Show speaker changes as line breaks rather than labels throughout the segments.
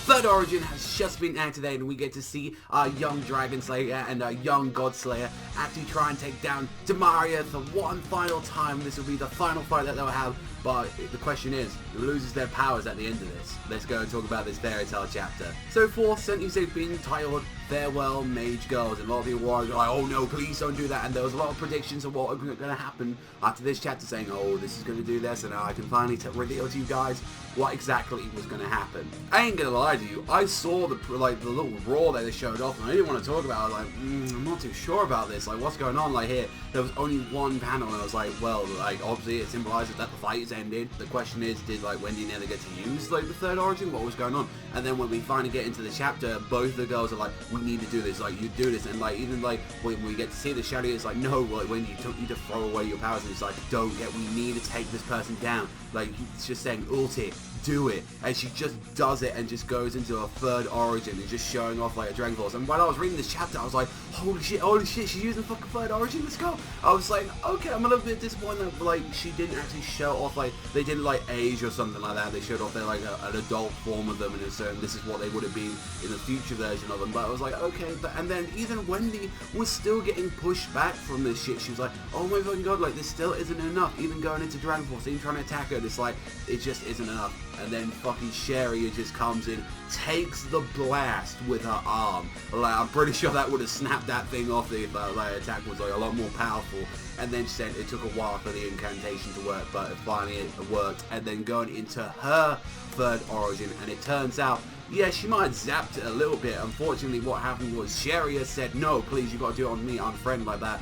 Third Origin has just been activated and we get to see our young Dragon Slayer and our young God Slayer actually try and take down Dimaria for one final time. This will be the final fight that they'll have, but the question is, who loses their powers at the end of this? Let's go and talk about this fairy tale chapter. So for sentences being titled Farewell Mage Girls, and a lot of people were like, oh no, please don't do that, and there was a lot of predictions of what was going to happen after this chapter saying, oh, this is going to do this, and now I can finally reveal to you guys what exactly was going to happen. I ain't gonna lie to you, I saw the little raw that they showed off and I didn't want to talk about it. I was like, I'm not too sure about this, like what's going on. Like here, there was only one panel and I was like, well, like obviously it symbolizes that the fight is ended. The question is, did like Wendy never get to use like the third origin? What was going on? And then when we finally get into the chapter, both the girls are like, we need to do this, like you do this, and like even like when we get to see the Sherria, it's like, no, like when you don't need to throw away your powers, and it's like, we need to take this person down. Like it's just saying ulti, do it, and she just does it and just goes into a third origin and just showing off like a Dragon Force. And when I was reading this chapter, I was like, holy shit, she's using fucking third origin, let's go. I was like, okay, I'm a little bit disappointed that like she didn't actually show off, like they didn't like age or something like that. They showed off their like an adult form of them, and this is what they would have been in the future version of them. But I was like, okay, and then even Wendy was still getting pushed back from this shit. She was like, oh my fucking god, like this still isn't enough. Even going into Dragon Force, even trying to attack her, it's like, it just isn't enough. And then fucking Sherria just comes in, takes the blast with her arm. Like, I'm pretty sure that would have snapped that thing off if like attack was like a lot more powerful. And then she said it took a while for the incantation to work, but finally it worked. And then going into her third origin, and it turns out, yeah, she might have zapped it a little bit. Unfortunately, what happened was Sherria said, no, please, you gotta do it on me, unfriend like that.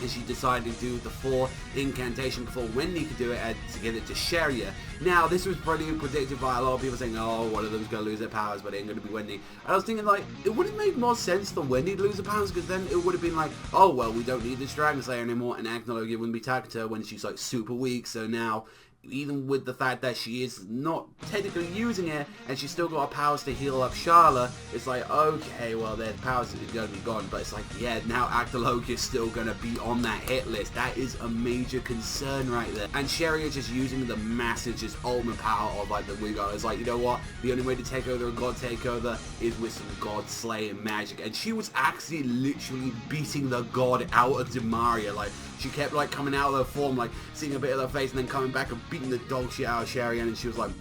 And she decided to do the 4 incantation before Wendy could do it and to give it to Sherria. Now, this was pretty predicted by a lot of people saying, oh, one of them's going to lose their powers, but it ain't going to be Wendy. And I was thinking, like, it would have made more sense for Wendy to lose her powers, because then it would have been like, oh, well, we don't need this Dragon Slayer anymore, and acting like it wouldn't be tagged to her when she's, like, super weak. So now, even with the fact that she is not technically using it, and she's still got her powers to heal up Charlotte, it's like, okay, well, their powers are going to be gone, but it's like, yeah, now Actaloke is still going to be on that hit list. That is a major concern right there. And Sherria just using the massive, just ultimate power of, like, the Wigo. It's like, you know what, the only way to take over a God takeover is with some God slaying magic, and she was actually literally beating the God out of Dimaria. Like, she kept, like, coming out of her form, like, seeing a bit of her face, and then coming back and beating the dog shit out of Sherria, and she was like,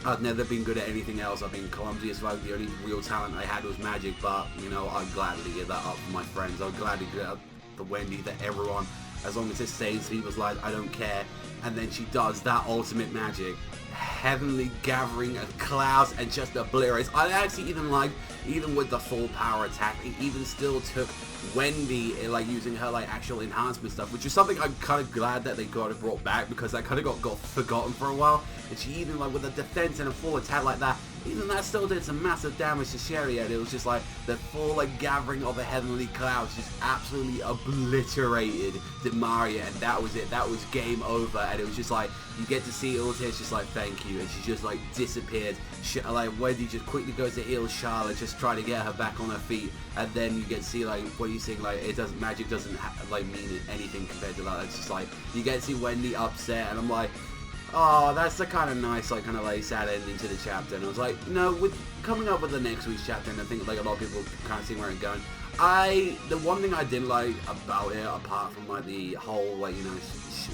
I've never been good at anything else. I've been clumsy as fuck. The only real talent I had was magic, but, you know, I'd gladly give that up for my friends. I'd gladly give that up for Wendy, to everyone, as long as it saves people's lives, I don't care. And then she does that ultimate magic, heavenly gathering of clouds, and just obliterates. I actually even like, even with the full power attack, it even still took Wendy, like, using her, like, actual enhancement stuff, which is something I'm kind of glad that they got it brought back, because that kind of got forgotten for a while. And she even, like, with a defense and a full attack like that, even that still did some massive damage to Sherria, and it was just like the full, like, gathering of the heavenly clouds just absolutely obliterated Dimaria, and that was it. That was game over, and it was just like, you get to see Ulti's just like, thank you, and she just, like, disappeared. Like, Wendy just quickly goes to heal Charlotte, just try to get her back on her feet, and then you get to see, like, what are you saying, like, it doesn't, magic doesn't like mean anything compared to that. It's just like, you get to see Wendy upset, and I'm like, oh, that's the kind of nice, like, kind of like sad ending to the chapter. And I was like, no, with coming up with the next week's chapter, and I think like a lot of people kind of see where it's going. The one thing I didn't like about it, apart from like the whole, like, you know,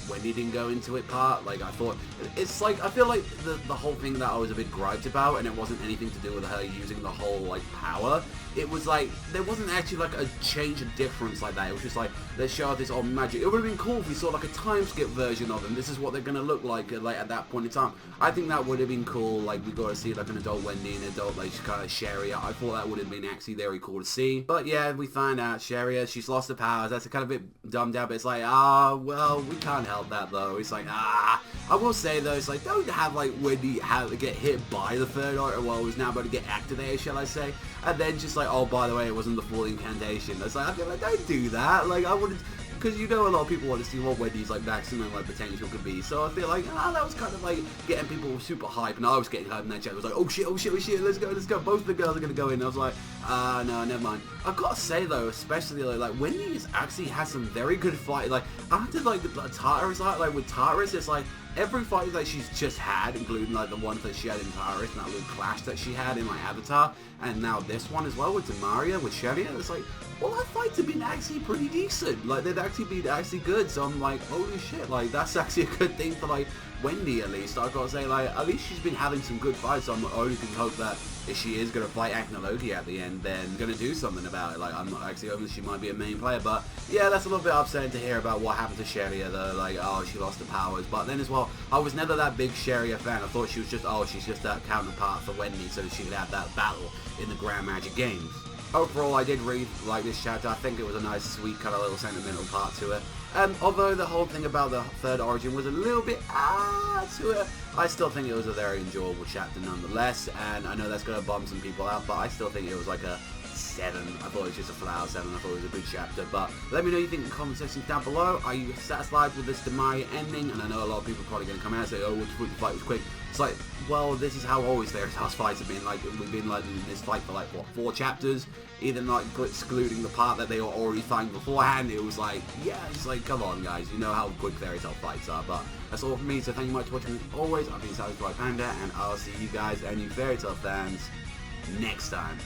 Wendy didn't go into it part, like, I thought, it's like, I feel like the whole thing that I was a bit griped about, and it wasn't anything to do with her using the whole, like, power. It was like, there wasn't actually like a change of difference like that. It was just like, let's show off this old magic. It would have been cool if we saw like a time skip version of them. This is what they're going to look like at that point in time. I think that would have been cool. Like, we got to see like an adult Wendy and an adult, like, kind of Sherria. I thought that would have been actually very cool to see. But yeah, we find out Sherria, she's lost her powers. That's a kind of bit dumbed down, but it's like, well, we can't help that though. It's like, I will say though, it's like, don't have like Wendy get hit by the third order, well, it was now about to get activated, shall I say, and then just like, oh, by the way, it wasn't the full incantation. It's like, I feel like, don't do that. Like, I wouldn't, because you know a lot of people want to see what Wendy's like maximum like potential could be. So I feel like, that was kind of like getting people super hype, and I was getting hyped in that chat. I was like, oh shit, let's go. Both of the girls are gonna go in. I was like, no, never mind. I've got to say though, especially like Wendy actually has some very good fight. Like, after like the Tartarus, like with Tartarus, it's like every fight that she's just had, including like the ones that she had in Paris and that little clash that she had in like Avatar, and now this one as well with Dimaria, with Sherria, it's like, well, that fights have been actually pretty decent. Like, they've actually been actually good, so I'm like, holy shit, like, that's actually a good thing for, like, Wendy, at least. I've got to say, like, at least she's been having some good fights, so I'm only can hope that if she is going to fight Aknologi at the end, then going to do something about it. Like, I'm not actually hoping she might be a main player, but, yeah, that's a little bit upsetting to hear about what happened to Sherria, though, like, oh, she lost her powers, but then as well, I was never that big Sherria fan. I thought she was just, oh, she's just that counterpart for Wendy, so she could have that battle in the Grand Magic Games. Overall, I did really like this chapter. I think it was a nice, sweet, kind of little sentimental part to it. And although the whole thing about the third origin was a little bit to it, I still think it was a very enjoyable chapter nonetheless. And I know that's going to bum some people out, but I still think it was like a 7. I thought it was just a flat out 7. I thought it was a good chapter. But let me know what you think in the comment sections down below. Are you satisfied with this Dimaria ending? And I know a lot of people are probably going to come out and say, oh, the fight was quick. It's like, well, this is how always Fairy Tail's fights have been. Like, we've been like in this fight for like, what, 4 chapters? Even like excluding the part that they were already fighting beforehand. It was like, yeah, it's like, come on guys, you know how quick Fairy Tail fights are. But that's all from me, so thank you much for watching. As always, I've been Savagezweipanda, and I'll see you guys and you Fairy Tail fans next time.